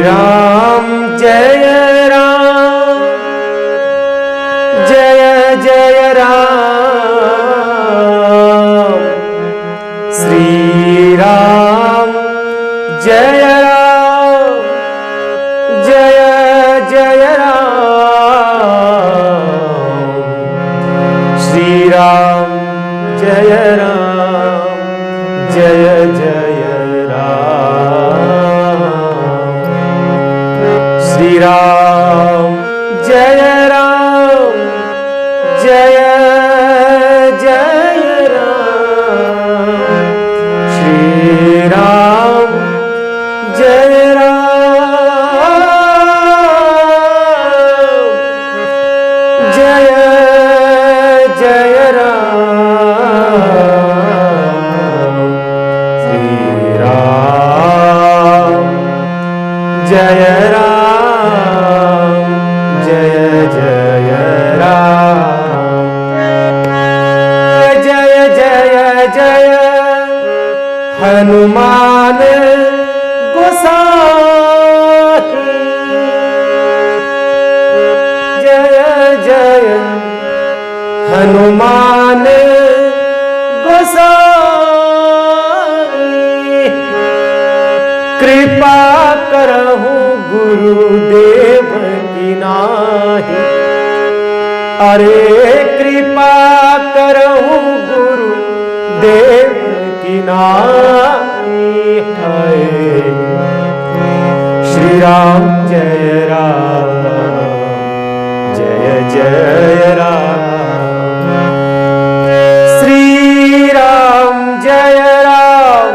राम जय राम जय जय राम श्री राम जय राम जय जय राम श्री राम जय राम जय जय राम श्री राम जय राम जय जय राम श्री राम जय राम जय जय राम श्री राम जय राम जय जय राम जय जय जय हनुमान गोसाई जय जय हनुमान गोसाई कृपा करहु गुरुदेव की नाहि अरे कृपा करहु गुरुदेव की नाहि है श्री राम जय राम जय जय राम श्री राम जय राम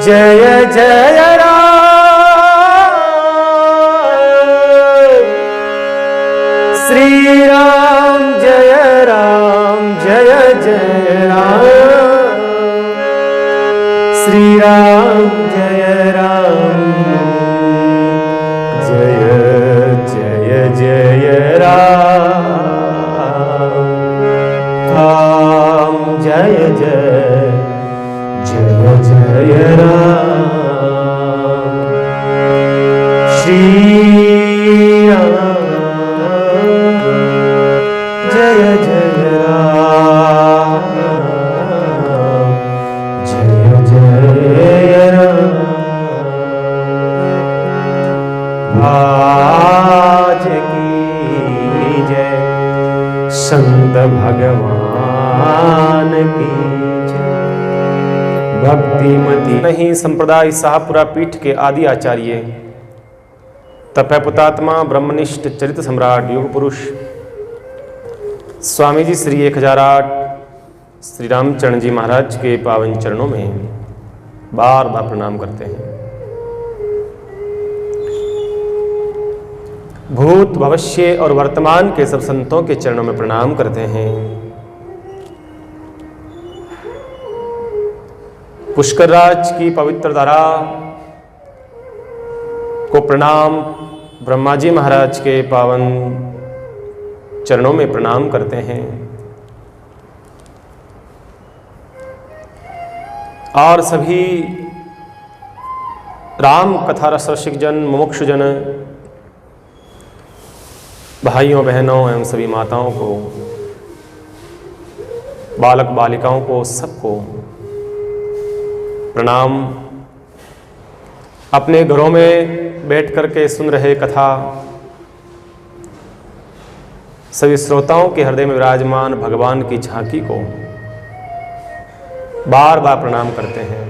जय जय राम श्री राम जय जय राम श्री राम जय जय राम राम जय जय राम श्री राम जय जय राम जय जय राम आज की जय संत भगवान की भक्तिमती नहीं संप्रदाय शाहपुरा पीठ के आदि आचार्य तपैपुतात्मा ब्रह्मनिष्ठ चरित सम्राट युग पुरुष स्वामी जी श्री 1008 श्री रामचरण जी महाराज के पावन चरणों में बार बार प्रणाम करते हैं। भूत भविष्य और वर्तमान के सब संतों के चरणों में प्रणाम करते हैं। पुष्कर राज की पवित्र धारा को प्रणाम, ब्रह्मा जी महाराज के पावन चरणों में प्रणाम करते हैं और सभी राम कथा रसिक जन, मुमुक्षु जन, भाइयों बहनों एवं सभी माताओं को, बालक बालिकाओं को, सबको प्रणाम। अपने घरों में बैठ करके सुन रहे कथा सभी श्रोताओं के हृदय में विराजमान भगवान की झांकी को बार बार प्रणाम करते हैं।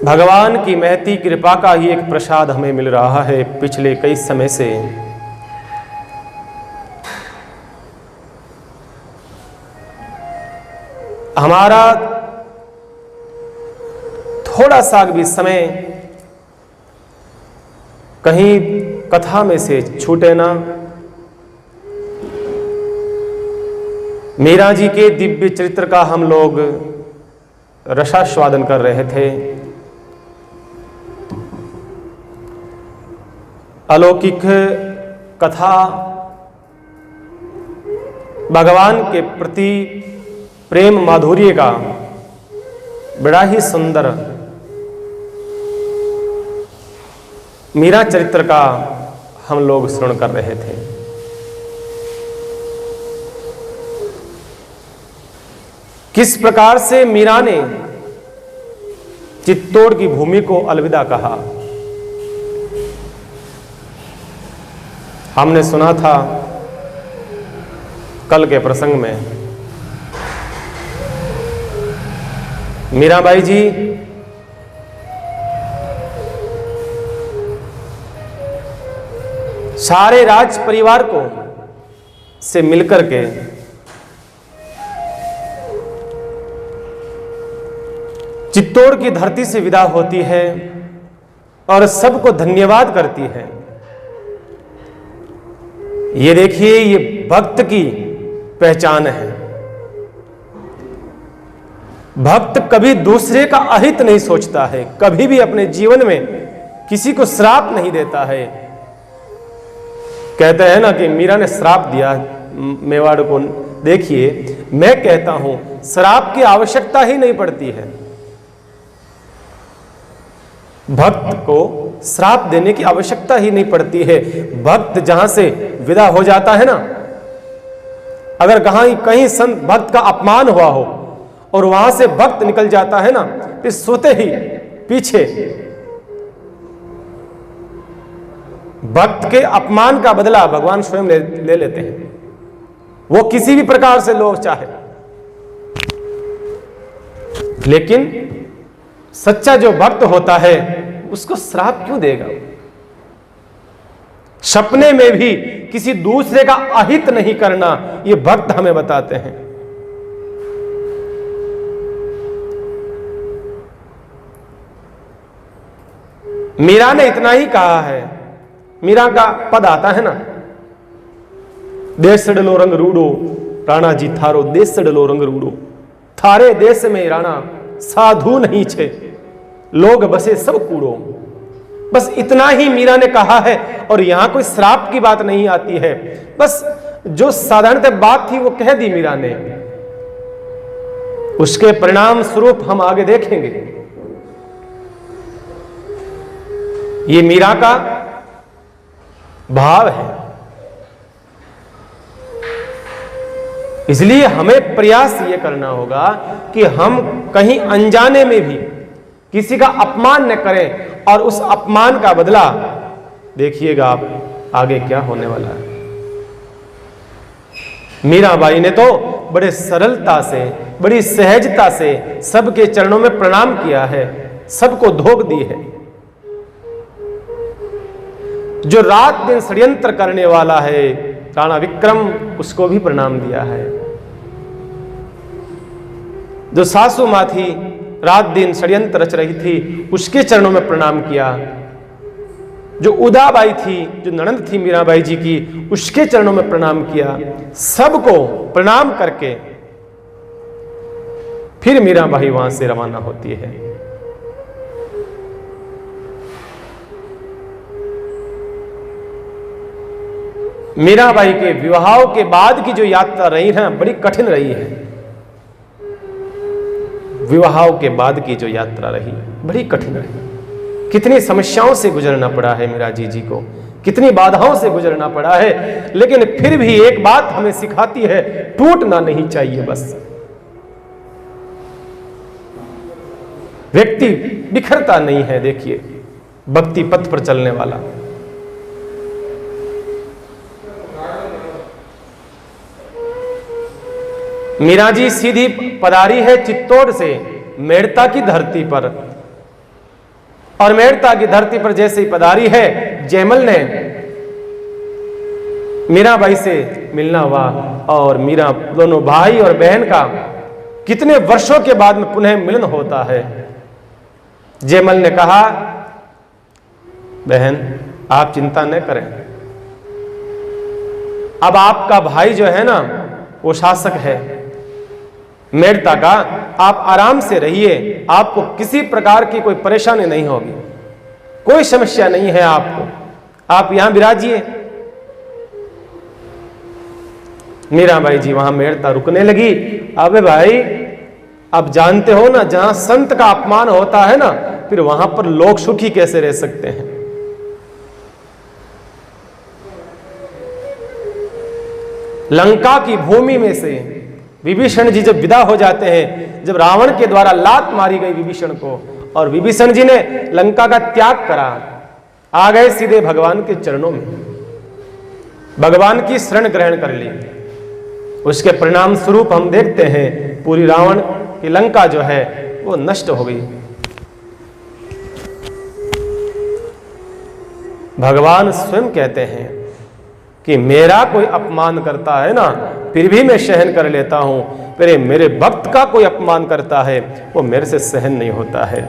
भगवान की महती कृपा का ही एक प्रसाद हमें मिल रहा है पिछले कई समय से। हमारा थोड़ा सा भी समय कहीं कथा में से छूटे ना। मीरा जी के दिव्य चरित्र का हम लोग रसास्वादन कर रहे थे। अलौकिक कथा भगवान के प्रति प्रेम माधुर्य का बड़ा ही सुंदर मीरा चरित्र का हम लोग श्रवण कर रहे थे। किस प्रकार से मीरा ने चित्तौड़ की भूमि को अलविदा कहा। हमने सुना था कल के प्रसंग में मीराबाई जी सारे राज परिवार को से मिलकर के चित्तौड़ की धरती से विदा होती है और सबको धन्यवाद करती है। ये देखिए, ये भक्त की पहचान है। भक्त कभी दूसरे का अहित नहीं सोचता है, कभी भी अपने जीवन में किसी को श्राप नहीं देता है। कहते हैं ना कि मीरा ने श्राप दिया मेवाड़ को। देखिए, मैं कहता हूं श्राप की आवश्यकता ही नहीं पड़ती है। भक्त को श्राप देने की आवश्यकता ही नहीं पड़ती है। भक्त जहां से विदा हो जाता है ना, अगर कहीं संत भक्त का अपमान हुआ हो और वहां से भक्त निकल जाता है ना, तो सोते ही पीछे भक्त के अपमान का बदला भगवान स्वयं ले लेते हैं। वो किसी भी प्रकार से लोग चाहे, लेकिन सच्चा जो भक्त होता है उसको श्राप क्यों देगा। सपने में भी किसी दूसरे का अहित नहीं करना, ये भक्त हमें बताते हैं। मीरा ने इतना ही कहा है। मीरा का पद आता है ना, देसड़लो रंग रूडो राणा जी थारो, देसड़लो रंग रूडो, थारे देश में राणा साधु नहीं छे, लोग बसे सब कूड़ो। बस इतना ही मीरा ने कहा है और यहां कोई श्राप की बात नहीं आती है। बस जो साधारणतः बात थी वो कह दी मीरा ने, उसके परिणाम स्वरूप हम आगे देखेंगे। ये मीरा का भाव है। इसलिए हमें प्रयास ये करना होगा कि हम कहीं अनजाने में भी किसी का अपमान न करें, और उस अपमान का बदला देखिएगा आप आगे क्या होने वाला है। मीराबाई ने तो बड़े सरलता से, बड़ी सहजता से सबके चरणों में प्रणाम किया है, सबको धोख दी है। जो रात दिन षड्यंत्र करने वाला है राणा विक्रम, उसको भी प्रणाम दिया है। जो सासू मां थी, रात दिन षड्यंत्र रच रही थी, उसके चरणों में प्रणाम किया। जो उदाबाई थी, जो ननंद थी मीराबाई जी की, उसके चरणों में प्रणाम किया। सबको प्रणाम करके फिर मीराबाई वहां से रवाना होती है। मीराबाई के विवाह के बाद की जो यात्रा रही है, बड़ी कठिन रही है। विवाह के बाद की जो यात्रा रही बड़ी कठिन रही। कितनी समस्याओं से गुजरना पड़ा है मीरा जी को, कितनी बाधाओं से गुजरना पड़ा है। लेकिन फिर भी एक बात हमें सिखाती है, टूटना नहीं चाहिए। बस व्यक्ति बिखरता नहीं है। देखिए, भक्ति पथ पर चलने वाला। मीरा जी सीधी पधारी है चित्तौड़ से मेड़ता की धरती पर, और मेड़ता की धरती पर जैसे ही पधारी है, जयमल ने मीराबाई से मिलना हुआ, और मीरा, दोनों भाई और बहन का कितने वर्षों के बाद में पुनः मिलन होता है। जयमल ने कहा, बहन आप चिंता न करें, अब आपका भाई जो है ना वो शासक है मेड़ता का, आप आराम से रहिए, आपको किसी प्रकार की कोई परेशानी नहीं होगी, कोई समस्या नहीं है आपको, आप यहां विराजिए। मीराबाई जी वहां मेड़ता रुकने लगी। अबे भाई आप जानते हो ना, जहां संत का अपमान होता है ना, फिर वहां पर लोग सुखी कैसे रह सकते हैं। लंका की भूमि में से विभीषण जी जब विदा हो जाते हैं, जब रावण के द्वारा लात मारी गई विभीषण को, और विभीषण जी ने लंका का त्याग करा, आ गए सीधे भगवान के चरणों में, भगवान की शरण ग्रहण कर ली। उसके परिणाम स्वरूप हम देखते हैं पूरी रावण की लंका जो है वो नष्ट हो गई। भगवान स्वयं कहते हैं कि मेरा कोई अपमान करता है ना, फिर भी मैं सहन कर लेता हूं, फिर मेरे भक्त का कोई अपमान करता है वो मेरे से सहन नहीं होता है।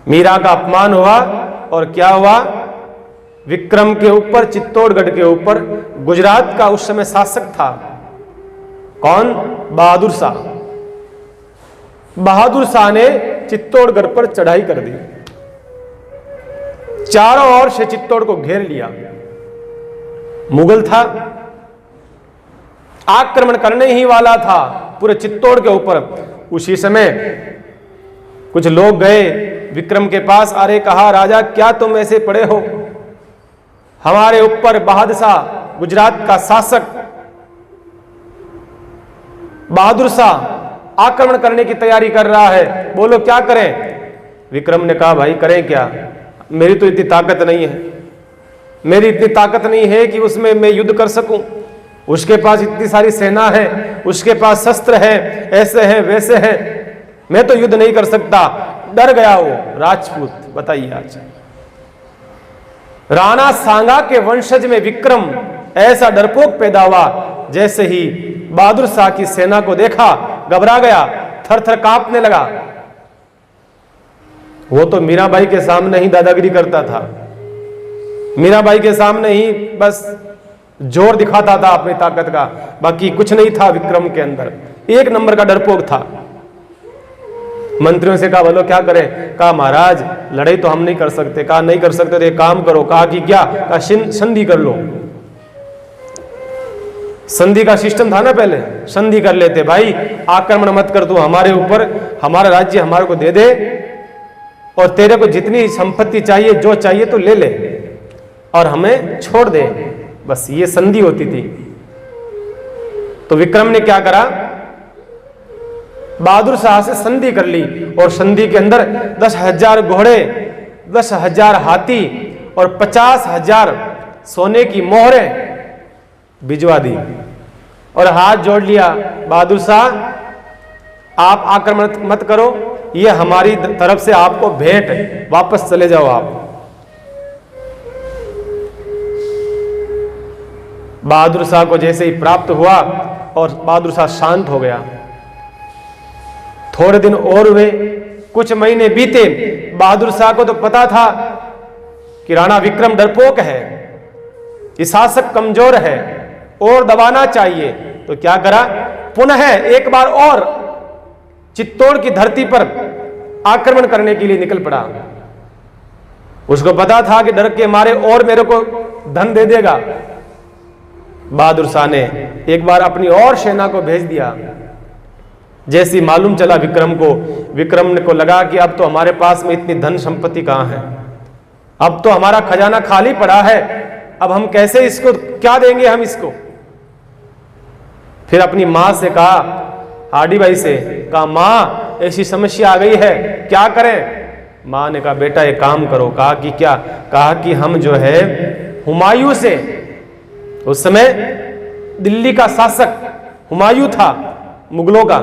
मीरा का अपमान हुआ और क्या हुआ, विक्रम के ऊपर, चित्तौड़गढ़ के ऊपर, गुजरात का उस समय शासक था कौन, बहादुर शाह। बहादुर शाह ने चित्तौड़गढ़ पर चढ़ाई कर दी, चारों ओर से चित्तौड़ को घेर लिया। मुगल था, आक्रमण करने ही वाला था पूरे चित्तौड़ के ऊपर। उसी समय कुछ लोग गए विक्रम के पास, अरे कहा राजा क्या तुम ऐसे पड़े हो, हमारे ऊपर बहादुर शाह गुजरात का शासक बहादुर शाह आक्रमण करने की तैयारी कर रहा है, बोलो क्या करें। विक्रम ने कहा भाई करें क्या, मेरी तो इतनी ताकत नहीं है, मेरी इतनी ताकत नहीं है कि उसमें मैं युद्ध कर सकूं। उसके पास इतनी सारी सेना है, उसके पास शस्त्र है, ऐसे हैं वैसे हैं, मैं तो युद्ध नहीं कर सकता। डर गया वो राजपूत। बताइए आज राणा सांगा के वंशज में विक्रम ऐसा डरपोक पैदा हुआ, जैसे ही बहादुर शाह की सेना को देखा घबरा गया, थर थर कांपने लगा। वो तो मीराबाई के सामने ही दादागिरी करता था, मीराबाई के सामने ही बस जोर दिखाता था अपनी ताकत का, बाकी कुछ नहीं था विक्रम के अंदर। एक नंबर का डरपोक था। मंत्रियों से कहा बोलो क्या करें, कहा महाराज लड़ाई तो हम नहीं कर सकते, कहा नहीं कर सकते तो एक काम करो, कहा कि क्या, कहा संधि कर लो। संधि का सिस्टम था ना पहले, संधि कर लेते, भाई आक्रमण मत कर, तू हमारे ऊपर, हमारा राज्य हमारे को दे दे, और तेरे को जितनी संपत्ति चाहिए जो चाहिए तो ले ले और हमें छोड़ दे, बस ये संधि होती थी। तो विक्रम ने क्या करा, बहादुर शाह से संधि कर ली, और संधि के अंदर 10,000 घोड़े, 10,000 हाथी और 50,000 सोने की मोहरें भिजवा दी, और हाथ जोड़ लिया, बहादुर शाह आप आक्रमण मत करो, ये हमारी तरफ से आपको भेंट, वापस चले जाओ आप। बहादुर शाह को जैसे ही प्राप्त हुआ और बहादुर शाह शांत हो गया। थोड़े दिन और हुए, कुछ महीने बीते, बहादुर शाह को तो पता था कि राणा विक्रम डरपोक है, ये शासक कमजोर है, और दबाना चाहिए। तो क्या करा, पुनः एक बार और चित्तौड़ की धरती पर आक्रमण करने के लिए निकल पड़ा। उसको पता था कि डर के मारे और मेरे को धन दे देगा। बहादुर शाह ने एक बार अपनी और सेना को भेज दिया। जैसी मालूम चला विक्रम को लगा कि अब तो हमारे पास में इतनी धन संपत्ति कहां है, अब तो हमारा खजाना खाली पड़ा है, अब हम कैसे इसको, क्या देंगे हम इसको। फिर अपनी मां से कहा, हाडी भाई से कहा, मां ऐसी समस्या आ गई है, क्या करें। मां ने कहा बेटा एक काम करो। कहा कि क्या, कहा कि हम जो है हुमायूं से, उस समय दिल्ली का शासक हुमायूं था मुगलों का,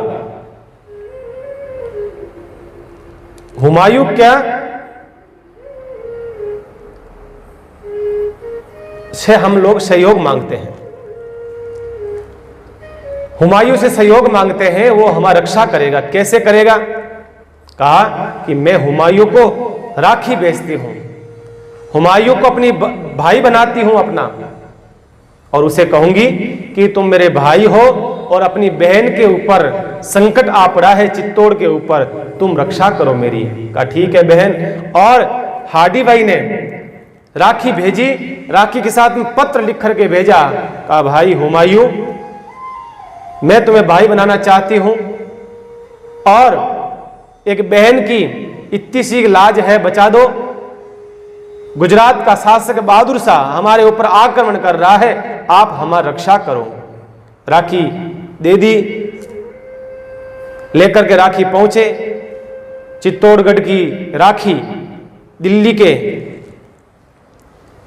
हुमायूं क्या से हम लोग सहयोग मांगते हैं, हुमायूं से सहयोग मांगते हैं, वो हमारी रक्षा करेगा। कैसे करेगा, कहा कि मैं हुमायूं को राखी बेचती हूं, हुमायूं को अपनी भाई बनाती हूं अपना, और उसे कहूंगी कि तुम मेरे भाई हो और अपनी बहन के ऊपर संकट आ पड़ा है, चित्तौड़ के ऊपर, तुम रक्षा करो मेरी। कहा ठीक है बहन। और हाडी भाई ने राखी भेजी, राखी के साथ में पत्र लिख करके भेजा, कहा भाई हुमायूं मैं तुम्हें भाई बनाना चाहती हूं, और एक बहन की इतनी सी लाज है, बचा दो। गुजरात का शासक बहादुर शाह हमारे ऊपर आक्रमण कर रहा है, आप हमारी रक्षा करो। राखी दे दी। लेकर के राखी पहुंचे। चित्तौड़गढ़ की राखी दिल्ली के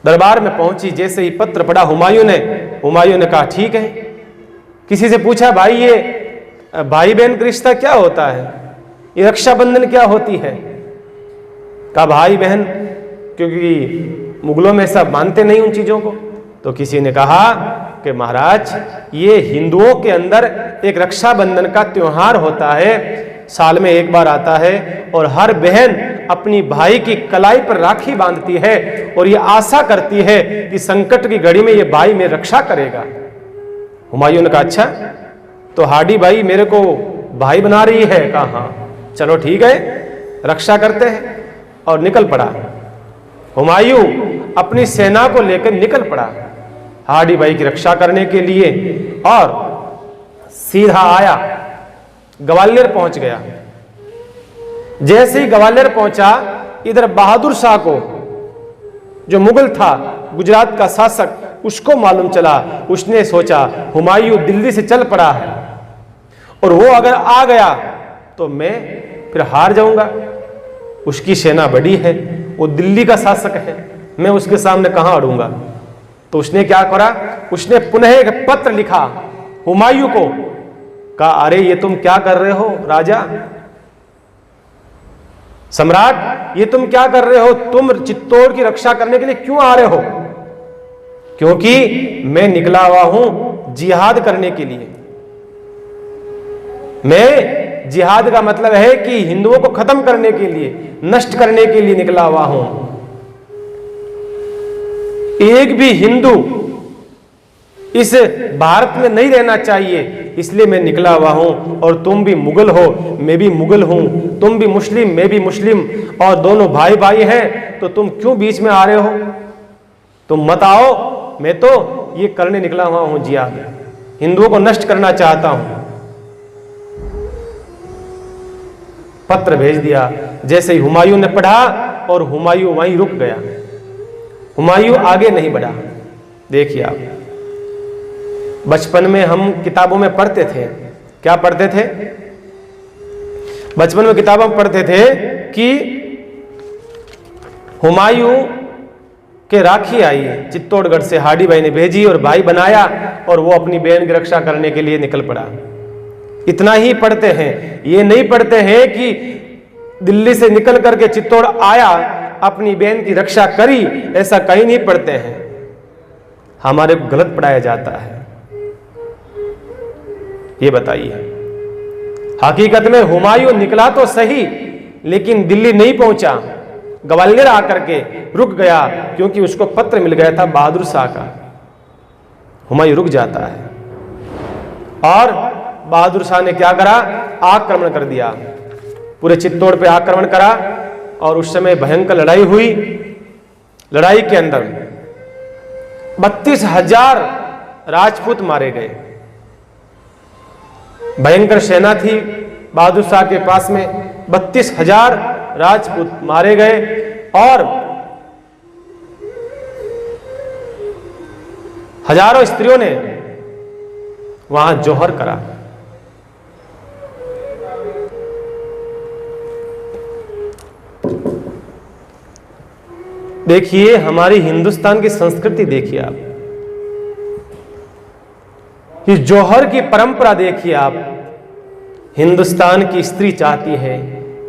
दरबार में पहुंची। जैसे ही पत्र पढ़ा हुमायूं ने कहा ठीक है। किसी से पूछा भाई ये भाई बहन का रिश्ता क्या होता है, ये रक्षाबंधन क्या होती है? कहा भाई बहन, क्योंकि मुगलों में सब मानते नहीं उन चीजों को। तो किसी ने कहा कि महाराज ये हिंदुओं के अंदर एक रक्षाबंधन का त्योहार होता है, साल में एक बार आता है और हर बहन अपनी भाई की कलाई पर राखी बांधती है और ये आशा करती है कि संकट की घड़ी में ये भाई मेरी रक्षा करेगा। हुमायूं ने कहा अच्छा, तो हाडी भाई मेरे को भाई बना रही है? कहा हाँ, चलो ठीक है, रक्षा करते हैं। और निकल पड़ा। हुमायूं अपनी सेना को लेकर निकल पड़ा हाडी भाई की रक्षा करने के लिए और सीधा आया, ग्वालियर पहुंच गया। जैसे ही ग्वालियर पहुंचा, इधर बहादुर शाह को, जो मुगल था, गुजरात का शासक, उसको मालूम चला। उसने सोचा हुमायूं दिल्ली से चल पड़ा है और वो अगर आ गया तो मैं फिर हार जाऊंगा। उसकी सेना बड़ी है, वो दिल्ली का शासक है, मैं उसके सामने कहां अड़ूंगा। तो उसने क्या करा, उसने पुनः एक पत्र लिखा हुमायूं को। कहा अरे ये तुम क्या कर रहे हो राजा, सम्राट, ये तुम क्या कर रहे हो? तुम चित्तौड़ की रक्षा करने के लिए क्यों आ रहे हो? क्योंकि मैं निकला हुआ हूं जिहाद करने के लिए। मैं जिहाद का मतलब है कि हिंदुओं को खत्म करने के लिए, नष्ट करने के लिए निकला हुआ हूं। एक भी हिंदू इस भारत में नहीं रहना चाहिए, इसलिए मैं निकला हुआ हूं। और तुम भी मुगल हो, मैं भी मुगल हूं, तुम भी मुस्लिम, मैं भी मुस्लिम, और दोनों भाई भाई हैं, तो तुम क्यों बीच में आ रहे हो? तुम मत आओ, मैं तो ये करने निकला हुआ हूं जिहाद, हिंदुओं को नष्ट करना चाहता हूं। पत्र भेज दिया। जैसे ही हुमायूं ने पढ़ा और हुमायूं वहीं रुक गया, हुमायूं आगे नहीं बढ़ा। देखिए आप, बचपन में हम किताबों में पढ़ते थे, क्या पढ़ते थे? बचपन में किताबों में पढ़ते थे कि हुमायूं के राखी आई चित्तौड़गढ़ से, हाडी भाई ने भेजी और भाई बनाया और वो अपनी बहन की रक्षा करने के लिए निकल पड़ा। इतना ही पढ़ते हैं, ये नहीं पढ़ते हैं कि दिल्ली से निकल करके चित्तौड़ आया, अपनी बहन की रक्षा करी, ऐसा कहीं नहीं पढ़ते हैं। हमारे को गलत पढ़ाया जाता है। ये बताइए, हकीकत में हुमायूं निकला तो सही, लेकिन दिल्ली नहीं पहुंचा, ग्वालियर आकर के रुक गया, क्योंकि उसको पत्र मिल गया था बहादुर शाह का। हुमायूं रुक जाता है और बहादुर शाह ने क्या करा, आक्रमण कर दिया, पूरे चित्तौड़ पे आक्रमण करा। और उस समय भयंकर लड़ाई हुई। लड़ाई के अंदर 32,000 राजपूत मारे गए। भयंकर सेना थी बहादुर शाह के पास में, 32,000 राजपूत मारे गए और हजारों स्त्रियों ने वहां जौहर करा। देखिए हमारी हिंदुस्तान की संस्कृति, देखिए आप, इस जौहर की परंपरा देखिए आप। हिंदुस्तान की स्त्री चाहती है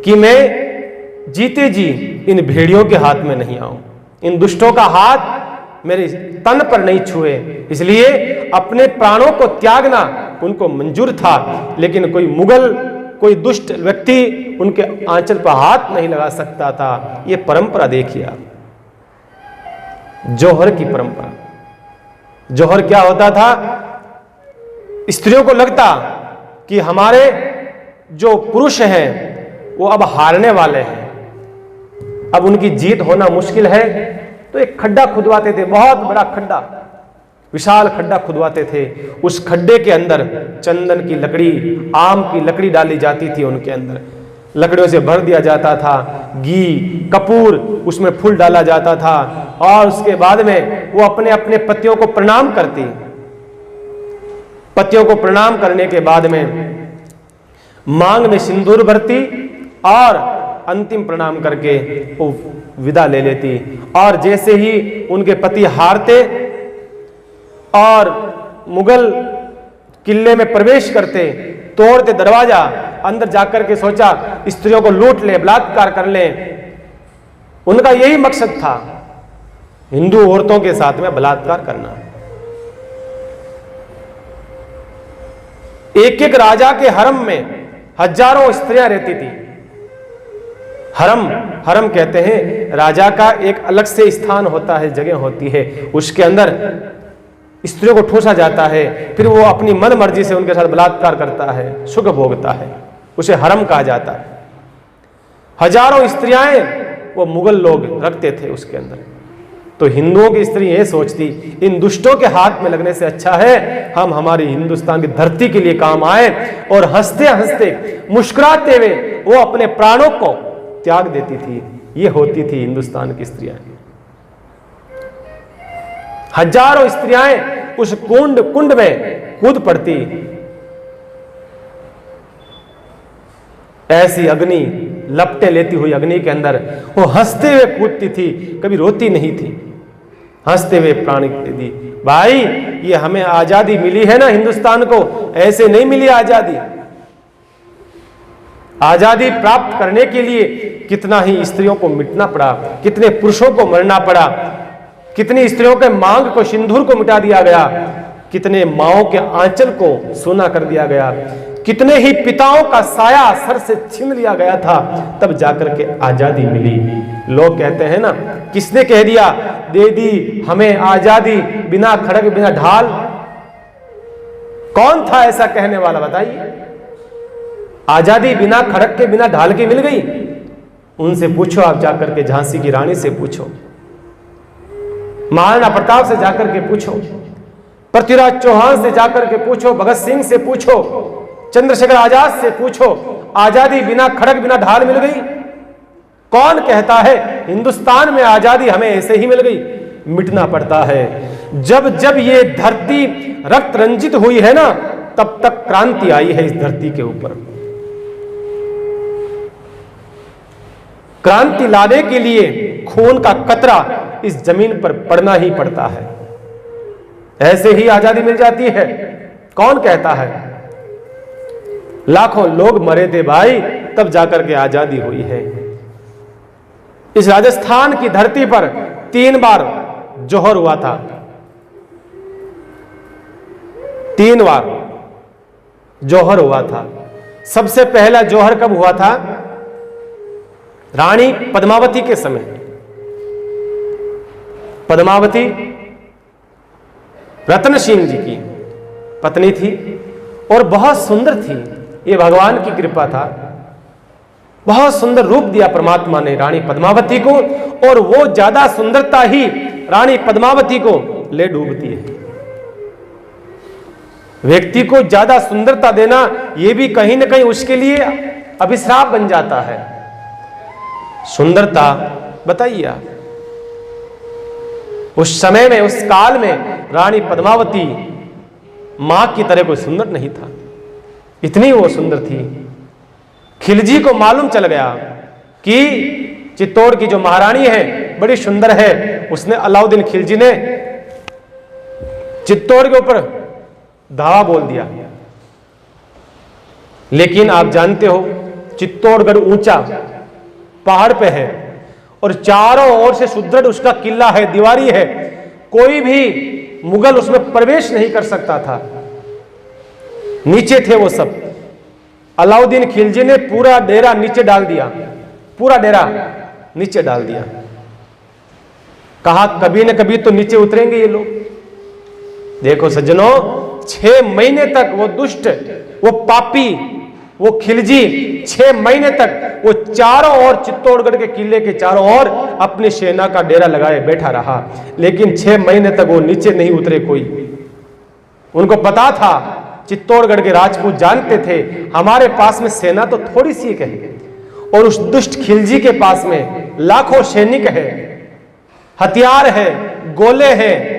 कि मैं जीते जी इन भेड़ियों के हाथ में नहीं आऊं, इन दुष्टों का हाथ मेरे तन पर नहीं छुए। इसलिए अपने प्राणों को त्यागना उनको मंजूर था, लेकिन कोई मुगल, कोई दुष्ट व्यक्ति उनके आंचल पर हाथ नहीं लगा सकता था। ये परंपरा देखिए आप, जौहर की परंपरा। जौहर क्या होता था, स्त्रियों को लगता कि हमारे जो पुरुष हैं वो अब हारने वाले हैं, अब उनकी जीत होना मुश्किल है, तो एक खड्डा खुदवाते थे, बहुत बड़ा खड्डा, विशाल खड्डा खुदवाते थे। उस खड्डे के अंदर चंदन की लकड़ी, आम की लकड़ी डाली जाती थी, उनके अंदर लकड़ियों से भर दिया जाता था, घी कपूर उसमें फूल डाला जाता था, और उसके बाद में वो अपने अपने पतियों को प्रणाम करती। पतियों को प्रणाम करने के बाद में मांग में सिंदूर भरती और अंतिम प्रणाम करके वो विदा ले लेती। और जैसे ही उनके पति हारते और मुगल किले में प्रवेश करते, तोड़ते दरवाजा, अंदर जाकर के सोचा स्त्रियों को लूट ले, बलात्कार कर ले। उनका यही मकसद था, हिंदू औरतों के साथ में बलात्कार करना। एक एक राजा के हरम में हजारों स्त्रियां रहती थी। हरम, हरम कहते हैं राजा का एक अलग से स्थान होता है, जगह होती है, उसके अंदर स्त्रियों को ठूसा जाता है, फिर वो अपनी मन मर्जी से उनके साथ बलात्कार करता है, सुख भोगता है, उसे हरम कहा जाता है। हजारों स्त्रियां वो मुगल लोग रखते थे उसके अंदर। तो हिंदुओं की स्त्री ये सोचती, इन दुष्टों के हाथ में लगने से अच्छा है हम हमारी हिंदुस्तान की धरती के लिए काम आए, और हंसते हंसते मुस्कुराते हुए वो अपने प्राणों को त्याग देती थी। ये होती थी हिंदुस्तान की स्त्रियां। हजारों स्त्रियां उस कुंड में कूद पड़ती। ऐसी अग्नि, लपटे लेती हुई अग्नि के अंदर वो हंसते हुए कूदती थी, कभी रोती नहीं थी, हंसते हुए प्राण दे दी। भाई ये हमें आजादी मिली है ना हिंदुस्तान को, ऐसे नहीं मिली आजादी। आजादी प्राप्त करने के लिए कितना ही स्त्रियों को मिटना पड़ा, कितने पुरुषों को मरना पड़ा, कितनी स्त्रियों के मांग को, सिंदूर को मिटा दिया गया, कितने माओं के आंचल को सोना कर दिया गया, कितने ही पिताओं का साया सर से छीन लिया गया था, तब जाकर के आजादी मिली। लोग कहते हैं ना, किसने कह दिया दे दी हमें आजादी बिना खड़ग बिना ढाल? कौन था ऐसा कहने वाला बताइए? आजादी बिना खड़ग के बिना ढाल के मिल गई? उनसे पूछो, आप जाकर के झांसी की रानी से पूछो, महाराणा प्रताप से जाकर के पूछो, पृथ्वीराज चौहान से जाकर के पूछो, भगत सिंह से पूछो, चंद्रशेखर आजाद से पूछो, आजादी बिना खड़ग बिना ढाल मिल गई? कौन कहता है हिंदुस्तान में आजादी हमें ऐसे ही मिल गई? मिटना पड़ता है। जब जब ये धरती रक्त रंजित हुई है ना, तब तक क्रांति आई है इस धरती के ऊपर। क्रांति लाने के लिए खून का कतरा इस जमीन पर पड़ना ही पड़ता है, ऐसे ही आजादी मिल जाती है। कौन कहता है? लाखों लोग मरे थे भाई, तब जाकर के आजादी हुई है। इस राजस्थान की धरती पर 3 बार जौहर हुआ था, 3 बार जौहर हुआ था। सबसे पहला जौहर कब हुआ था? रानी पद्मावती के समय। पद्मावती रतन सिंह जी की पत्नी थी और बहुत सुंदर थी। ये भगवान की कृपा था, बहुत सुंदर रूप दिया परमात्मा ने रानी पद्मावती को, और वो ज्यादा सुंदरता ही रानी पद्मावती को ले डूबती है। व्यक्ति को ज्यादा सुंदरता देना ये भी कहीं ना कहीं उसके लिए अभिश्राप बन जाता है। सुंदरता बताइए आप, उस समय में, उस काल में रानी पद्मावती मां की तरह कोई सुंदर नहीं था, इतनी वो सुंदर थी। खिलजी को मालूम चल गया कि चित्तौड़ की जो महारानी है बड़ी सुंदर है। उसने, अलाउद्दीन खिलजी ने चित्तौड़ के ऊपर धावा बोल दिया। लेकिन आप जानते हो चित्तौड़गढ़ ऊंचा पहाड़ पे है और चारों ओर से सुदृढ़ उसका किला है, दीवारी है, कोई भी मुगल उसमें प्रवेश नहीं कर सकता था। नीचे थे वो सब। अलाउद्दीन खिलजी ने पूरा डेरा नीचे डाल दिया, पूरा डेरा नीचे डाल दिया। कहा कभी न कभी तो नीचे उतरेंगे ये लोग। देखो सज्जनों, 6 महीने तक वो दुष्ट, वो पापी वो खिलजी 6 महीने तक वो चारों ओर, चित्तौड़गढ़ के किले के चारों ओर अपनी सेना का डेरा लगाए बैठा रहा, लेकिन 6 महीने तक वो नीचे नहीं उतरे कोई। उनको पता था, चित्तौड़गढ़ के राजपूत जानते थे हमारे पास में सेना तो थोड़ी सी है, और उस दुष्ट खिलजी के पास में लाखों सैनिक है, हथियार है, गोले हैं,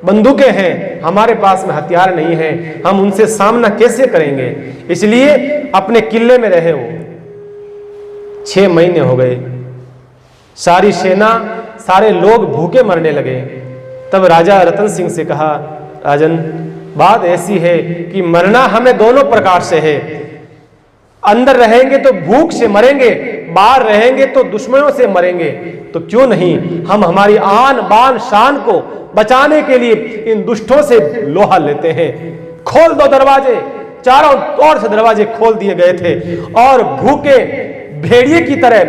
बंदूकें हैं, हमारे पास में हथियार नहीं है, हम उनसे सामना कैसे करेंगे? इसलिए अपने किले में रहे वो। 6 महीने हो गए, सारी सेना, सारे लोग भूखे मरने लगे। तब राजा रतन सिंह से कहा, राजन, बात ऐसी है कि मरना हमें दोनों प्रकार से है, अंदर रहेंगे तो भूख से मरेंगे, बाहर रहेंगे तो दुश्मनों से मरेंगे, तो क्यों नहीं हम हमारी आन बान शान को बचाने के लिए इन दुष्टों से लोहा लेते हैं। खोल दो दरवाजे। चारों ओर से दरवाजे खोल दिए गए थे और भूखे भेड़िए की तरह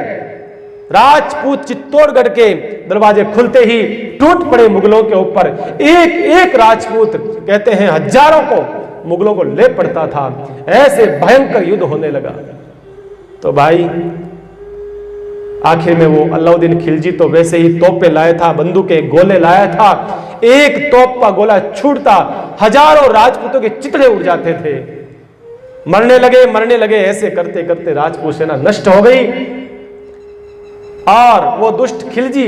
राजपूत चित्तौड़गढ़ के दरवाजे खुलते ही टूट पड़े मुगलों के ऊपर। एक एक राजपूत, कहते हैं हजारों को, मुगलों को ले पड़ता था। ऐसे भयंकर युद्ध होने लगा। तो भाई आखिर में वो अलाउद्दीन खिलजी तो वैसे ही तोपे लाया था, बंदूकें, गोले लाया था। एक तोप का गोला छूटता, हजारों राजपूतों के चितड़े उड़ जाते थे। मरने लगे। ऐसे करते करते राजपूत सेना नष्ट हो गई और वो दुष्ट खिलजी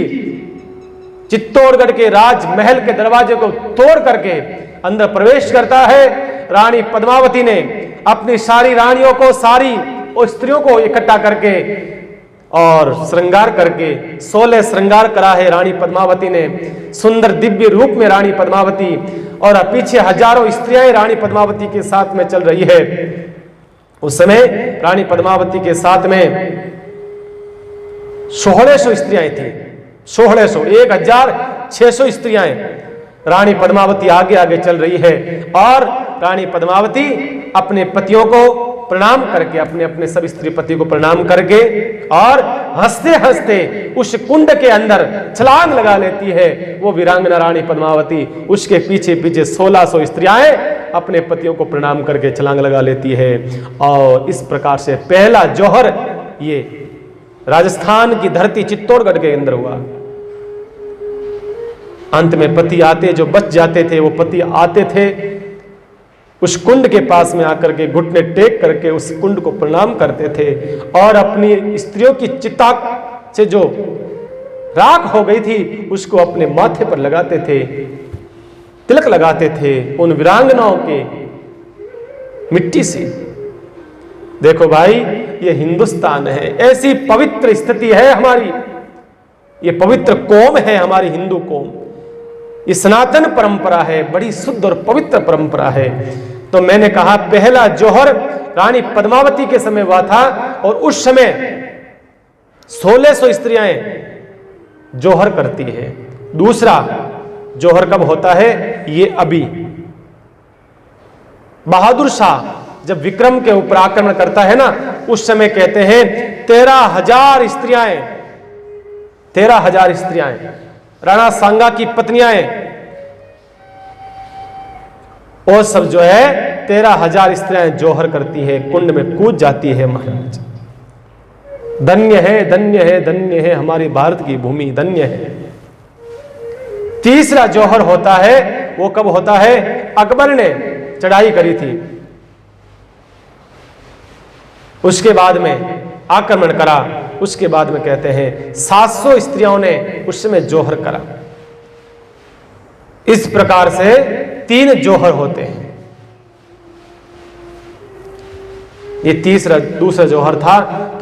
चित्तौड़गढ़ के राजमहल के दरवाजे को तोड़ करके अंदर प्रवेश करता है। रानी पद्मावती ने अपनी सारी रानियों को, सारी स्त्रियों को इकट्ठा करके और श्रृंगार करके 16 श्रृंगार करा है रानी पद्मावती ने। सुंदर दिव्य रूप में रानी पद्मावती, और पीछे हजारों स्त्रियां रानी पद्मावती के साथ में चल रही है। उस समय रानी पद्मावती के साथ में 1600 स्त्रियां थी। 1600, 1600 स्त्रियां। रानी पद्मावती आगे आगे चल रही है और रानी पद्मावती अपने पतियों को प्रणाम करके, अपने अपने सब स्त्री पति को प्रणाम करके और हंसते हंसते उस कुंड के अंदर छलांग लगा लेती है वो वीरांगना रानी पद्मावती। उसके पीछे पीछे 1600 स्त्रियां अपने पतियों को प्रणाम करके छलांग लगा लेती है। और इस प्रकार से पहला जौहर ये राजस्थान की धरती चित्तौड़गढ़ के अंदर हुआ। अंत में पति आते, जो बच जाते थे वो पति आते थे, उस कुंड के पास में आकर के घुटने टेक करके उस कुंड को प्रणाम करते थे और अपनी स्त्रियों की चिता से जो राख हो गई थी उसको अपने माथे पर लगाते थे, तिलक लगाते थे उन वीरांगनाओं के मिट्टी से। देखो भाई, ये हिंदुस्तान है, ऐसी पवित्र स्थिति है हमारी, ये पवित्र कौम है हमारी हिंदू कौम। ये सनातन परंपरा है, बड़ी शुद्ध और पवित्र परंपरा है। तो मैंने कहा पहला जौहर रानी पद्मावती के समय हुआ था और उस समय 1600 स्त्रियां जौहर करती है। दूसरा जौहर कब होता है? ये अभी बहादुर शाह जब विक्रम के ऊपर आक्रमण करता है ना, उस समय कहते हैं 13,000 स्त्रियां, 13,000 स्त्रियां, राणा सांगा की पत्नियां और सब जो है 13,000 स्त्रियां जौहर करती है, कुंड में कूद जाती है। महाराज धन्य है, धन्य है, धन्य है हमारी भारत की भूमि, धन्य है। तीसरा जौहर होता है, वो कब होता है? अकबर ने चढ़ाई करी थी, उसके बाद में आक्रमण करा, उसके बाद में कहते हैं 700 स्त्रियों ने उस समय जौहर करा। इस प्रकार से 3 जौहर होते हैं। ये दूसरा जौहर था। तो